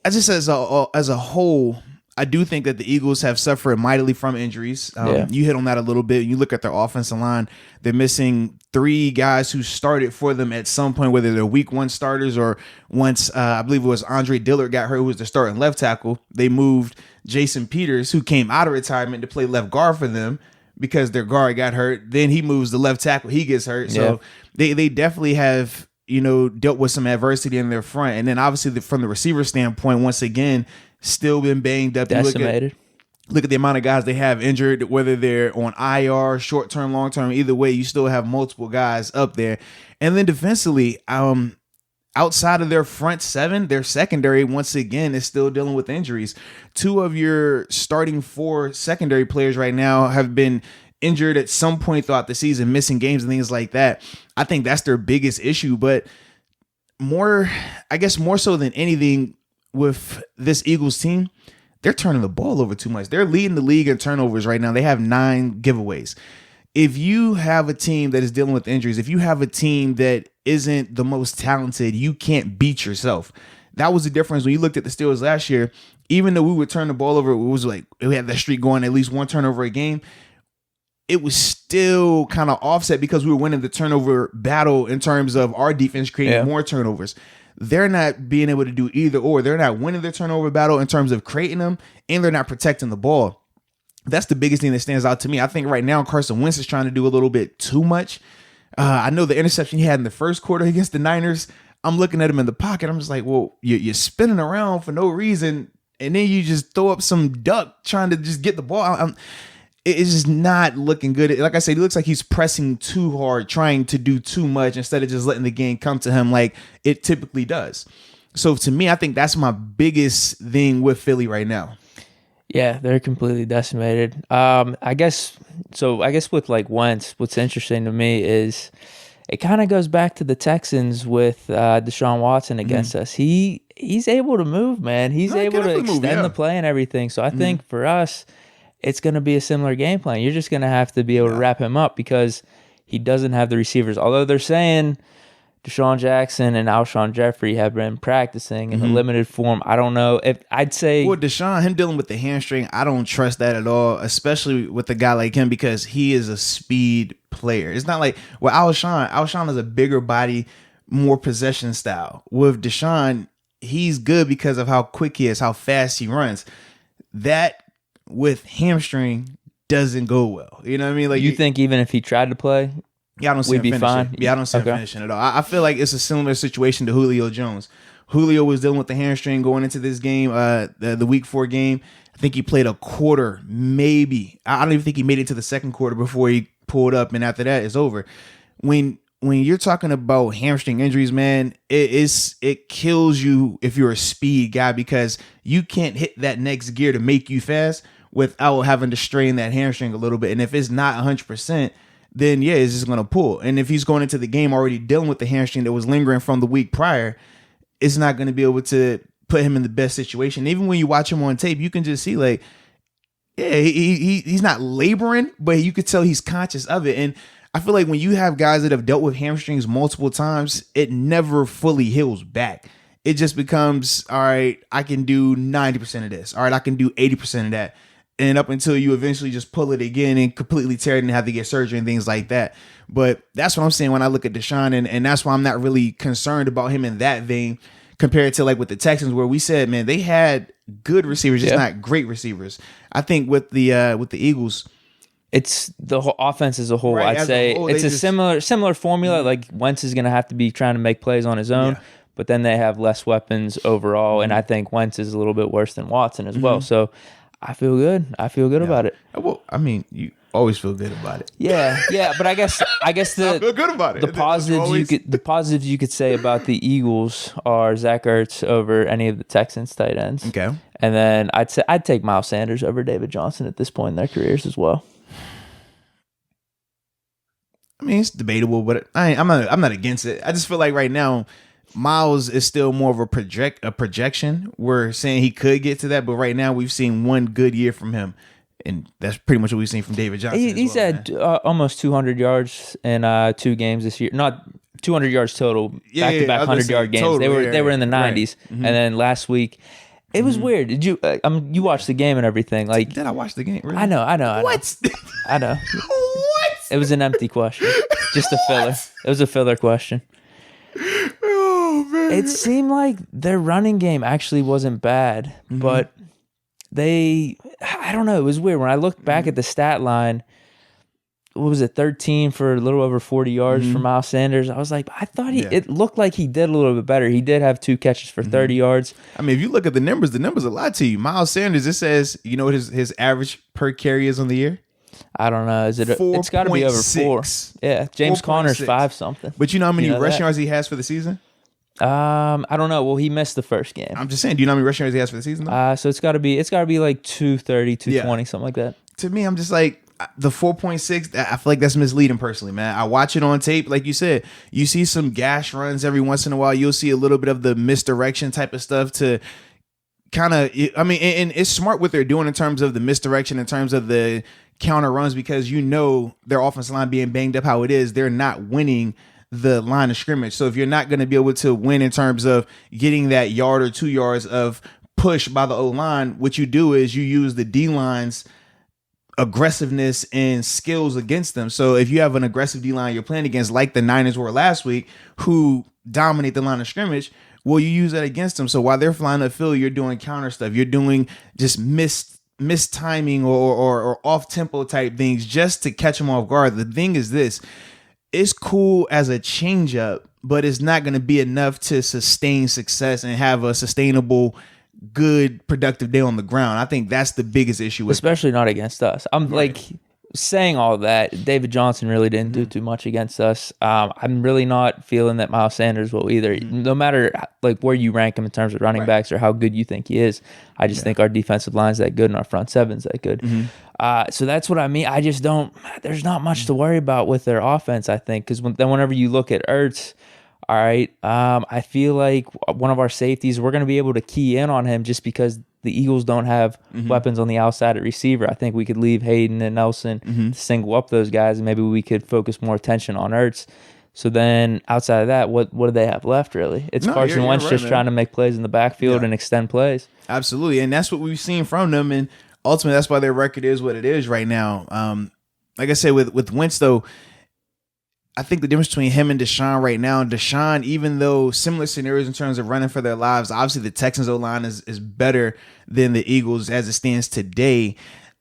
I just as a whole, I do think that the Eagles have suffered mightily from injuries. You hit on that a little bit. You look at their offensive line; they're missing 3 guys who started for them at some point, whether they're week 1 starters or once I believe it was Andre Dillard got hurt, who was the starting left tackle. They moved Jason Peters, who came out of retirement, to play left guard for them because their guard got hurt. Then he moves the left tackle; he gets hurt. So they definitely have, dealt with some adversity in their front. And then obviously from the receiver standpoint, once again, still been banged up. Decimated. Look at the amount of guys they have injured, whether they're on IR, short-term, long-term, either way, you still have multiple guys up there. And then defensively, outside of their front 7, their secondary, once again, is still dealing with injuries. 2 of your starting 4 secondary players right now have been injured at some point throughout the season, missing games and things like that. I think that's their biggest issue. But more so than anything with this Eagles team, they're turning the ball over too much. They're leading the league in turnovers right now. They have 9 giveaways. If you have a team that is dealing with injuries, if you have a team that isn't the most talented, you can't beat yourself. That was the difference when you looked at the Steelers last year. Even though we would turn the ball over, it was like we had that streak going, at least 1 turnover a game. It was still kind of offset because we were winning the turnover battle in terms of our defense creating more turnovers. They're not being able to do either or. They're not winning the turnover battle in terms of creating them, and they're not protecting the ball. That's the biggest thing that stands out to me. I think right now Carson Wentz is trying to do a little bit too much. I know the interception he had in the first quarter against the Niners, I'm looking at him in the pocket. I'm just like, well, you're spinning around for no reason, and then you just throw up some duck trying to just get the ball. It's just not looking good. Like I said, it looks like he's pressing too hard, trying to do too much instead of just letting the game come to him like it typically does. So to me, I think that's my biggest thing with Philly right now. Yeah, they're completely decimated. I guess with like Wentz, what's interesting to me is it kind of goes back to the Texans with Deshaun Watson against us. He's able to move, man. He's able to extend the play and everything. So I think for us, it's going to be a similar game plan. You're just going to have to be able to wrap him up because he doesn't have the receivers. Although they're saying Deshaun Jackson and Alshon Jeffrey have been practicing in a limited form. I don't know if I'd say. Well, Deshaun, him dealing with the hamstring, I don't trust that at all, especially with a guy like him because he is a speed player. It's not like, well, Alshon is a bigger body, more possession style. With Deshaun, he's good because of how quick he is, how fast he runs. That with hamstring doesn't go well. You know what I mean? Like you think even if he tried to play, I don't see him finishing. I don't see him finishing at all. I feel like it's a similar situation to Julio Jones. Julio was dealing with the hamstring going into this game, the week 4 game. I think he played a quarter, maybe. I don't even think he made it to the second quarter before he pulled up, and after that, it's over. When you're talking about hamstring injuries, man, it kills you if you're a speed guy because you can't hit that next gear to make you fast without having to strain that hamstring a little bit. And if it's not 100%, then it's just going to pull. And if he's going into the game already dealing with the hamstring that was lingering from the week prior, it's not going to be able to put him in the best situation. Even when you watch him on tape, you can just see like, he's not laboring, but you could tell he's conscious of it. And I feel like when you have guys that have dealt with hamstrings multiple times, it never fully heals back. It just becomes, all right, I can do 90% of this. All right, I can do 80% of that. And up until you eventually just pull it again and completely tear it and have to get surgery and things like that. But that's what I'm saying when I look at Deshaun. And that's why I'm not really concerned about him in that vein compared to like with the Texans where we said, man, they had good receivers, just not great receivers. I think with the Eagles, it's the whole offense as a whole. Right, I'd say it's a similar formula. Like Wentz is going to have to be trying to make plays on his own, but then they have less weapons overall. And I think Wentz is a little bit worse than Watson as well. So I feel good. I feel good about it. Well, I mean, you always feel good about it. Yeah. But I guess I feel good about it. The positives you could say about the Eagles are Zach Ertz over any of the Texans tight ends. Okay. And then I'd take Miles Sanders over David Johnson at this point in their careers as well. I mean, it's debatable, but I'm not against it. I just feel like right now, Miles is still more of a projection. We're saying he could get to that, but right now we've seen one good year from him, and that's pretty much what we've seen from David Johnson. He's had almost 200 yards in 2 games this year. Not 200 yards total, back-to-back 100-yard games. Total, they were in the 90s, and then last week, It was weird. Did you? You watched the game and everything. Like, Did I watch the game? Really? I know. What? I know. What? It was an empty question, just a filler. It was a filler question. Oh man! It seemed like their running game actually wasn't bad, but I don't know. It was weird when I looked back at the stat line. What was it, 13 for a little over 40 yards for Miles Sanders? I was like, I thought it looked like he did a little bit better. He did have 2 catches for 30 yards. I mean, if you look at the numbers a lot to you. Miles Sanders, it says, you know what his average per carry is on the year? I don't know. It's got to be over 4. Yeah, James Conner's 5 something. But you know how many rushing yards he has for the season? I don't know. Well, he missed the first game. I'm just saying, do you know how many rushing yards he has for the season though? So it's got to be like 230, 220, something like that. To me, I'm just like, the 4.6, I feel like that's misleading personally, man. I watch it on tape. Like you said, you see some gash runs every once in a while. You'll see a little bit of the misdirection type of stuff to kind of, I mean, and it's smart what they're doing in terms of the misdirection, in terms of the counter runs, because you know their offensive line being banged up how it is, they're not winning the line of scrimmage. So if you're not going to be able to win in terms of getting that yard or 2 yards of push by the O-line, what you do is you use the D-line's aggressiveness and skills against them. So if you have an aggressive D-line you're playing against, like the Niners were last week, who dominate the line of scrimmage, well, you use that against them. So while they're flying the field, you're doing counter stuff. You're doing just mistiming or off-tempo type things just to catch them off guard. The thing is this, it's cool as a change-up, but it's not going to be enough to sustain success and have a sustainable, good, productive day on the ground. I think that's the biggest issue with especially not against us. I'm like saying all that. David Johnson really didn't do too much against us. I'm really not feeling that Miles Sanders will either. No matter like where you rank him in terms of running backs or how good you think he is, I just think our defensive line's that good and our front seven's that good. So that's what I mean. I just don't. There's not much to worry about with their offense, I think, because whenever you look at Ertz. All right. I feel like one of our safeties, we're going to be able to key in on him just because the Eagles don't have weapons on the outside at receiver. I think we could leave Hayden and Nelson to single up those guys, and maybe we could focus more attention on Ertz. So then outside of that, what do they have left, really? It's Carson Wentz just trying to make plays in the backfield and extend plays. Absolutely. And that's what we've seen from them. And ultimately, that's why their record is what it is right now. Like I said, with Wentz, though, I think the difference between him and Deshaun right now, Deshaun, even though similar scenarios in terms of running for their lives, obviously the Texans O-line is better than the Eagles as it stands today.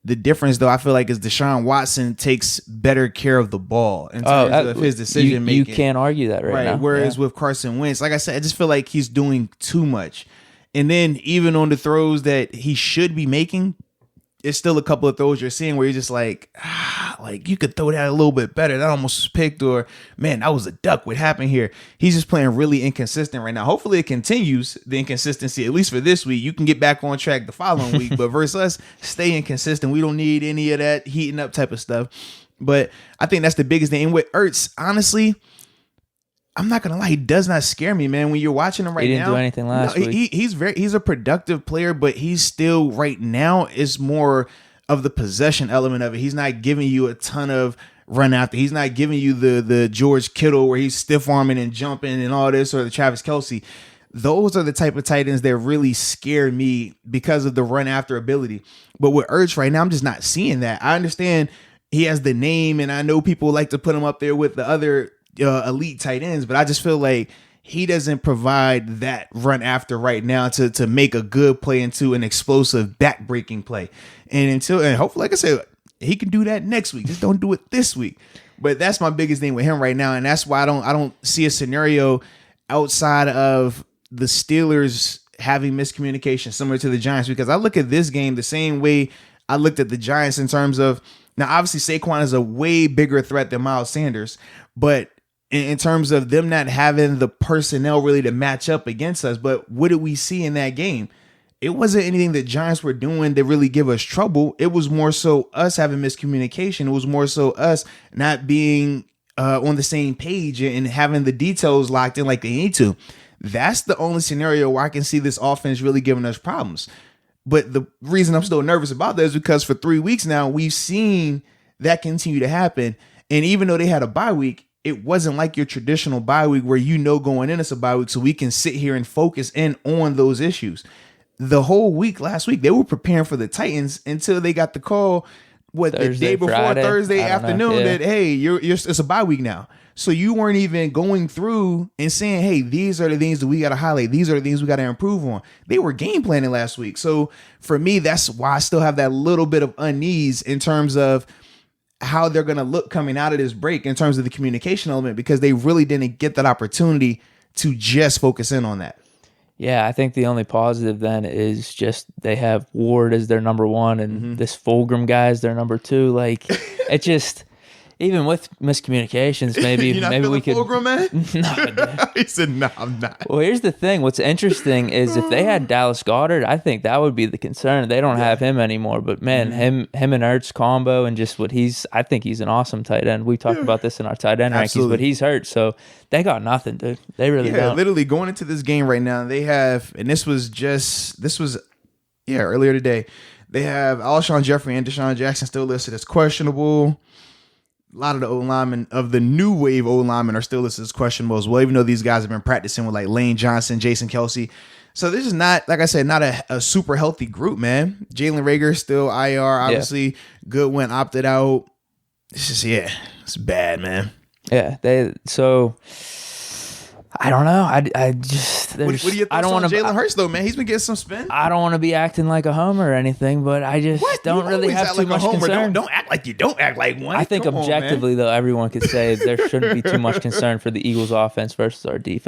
The difference, though, I feel like is Deshaun Watson takes better care of the ball in terms of his decision making. You can't argue that right now. Whereas with Carson Wentz, like I said, I just feel like he's doing too much. And then even on the throws that he should be making, it's still a couple of throws you're seeing where you're just like you could throw that a little bit better. That almost was picked, or man, that was a duck. What happened here? He's just playing really inconsistent right now. Hopefully it continues, the inconsistency, at least for this week. You can get back on track the following week, but versus us, stay inconsistent. We don't need any of that heating up type of stuff. But I think that's the biggest thing. And with Ertz, honestly, I'm not gonna lie, he does not scare me, man. When you're watching him right now, he didn't do anything last week. He's a productive player, but he's still right now is more of the possession element of it. He's not giving you a ton of run after. He's not giving you the George Kittle where he's stiff arming and jumping and all this, or the Travis Kelce. Those are the type of tight ends that really scare me because of the run after ability. But with Ertz right now, I'm just not seeing that. I understand he has the name, and I know people like to put him up there with the other elite tight ends, but I just feel like he doesn't provide that run after right now to make a good play into an explosive back-breaking play. And hopefully, like I said, he can do that next week. Just don't do it this week. But that's my biggest thing with him right now, and that's why I don't see a scenario outside of the Steelers having miscommunication similar to the Giants, because I look at this game the same way I looked at the Giants in terms of, now obviously Saquon is a way bigger threat than Miles Sanders, but in terms of them not having the personnel really to match up against us. But what did we see in that game? It wasn't anything the Giants were doing to really give us trouble. It was more so us having miscommunication. It was more so us not being on the same page and having the details locked in like they need to. That's the only scenario where I can see this offense really giving us problems. But the reason I'm still nervous about that is because for 3 weeks now, we've seen that continue to happen. And even though they had a bye week, it wasn't like your traditional bye week where going in it's a bye week, so we can sit here and focus in on those issues. the whole week last week, they were preparing for the Titans until they got the call, the day before Friday? Thursday I don't know. afternoon Yeah. that, hey, it's a bye week now. So you weren't even going through and saying, hey, these are the things that we got to highlight. These are the things we got to improve on. They were game planning last week. So for me, that's why I still have that little bit of unease in terms of how they're going to look coming out of this break in terms of the communication element, because they really didn't get that opportunity to just focus in on that. Yeah, I think the only positive then is just they have Ward as their number one and this Fulgham guy is their number two. Like, it just, even with miscommunications, maybe we could. Fulgham, man? No, dude. He said, no, I'm not. Well, here's the thing. What's interesting is if they had Dallas Goedert, I think that would be the concern. They don't have him anymore. But man, him and Ertz combo and just I think he's an awesome tight end. We talked about this in our tight end rankings, but he's hurt, so they got nothing, dude. They really don't. Literally going into this game right now, they have, and this was earlier today. They have Alshon Jeffrey and Deshaun Jackson still listed as questionable. A lot of the O-linemen of the new wave O-linemen are still listed as questionable as well, even though these guys have been practicing with like Lane Johnson, Jason Kelsey. So this is not, like I said, not a super healthy group, man. Jalen Reagor still IR, obviously. Goodwin opted out. It's bad, man. Yeah, I don't know. I just what do you think on Jalen Hurts though, man? He's been getting some spin. I don't want to be acting like a homer or anything, but I just don't really have too much concern. Don't act like you don't act like one. I think objectively, though, everyone could say there shouldn't be too much concern for the Eagles' offense versus our defense.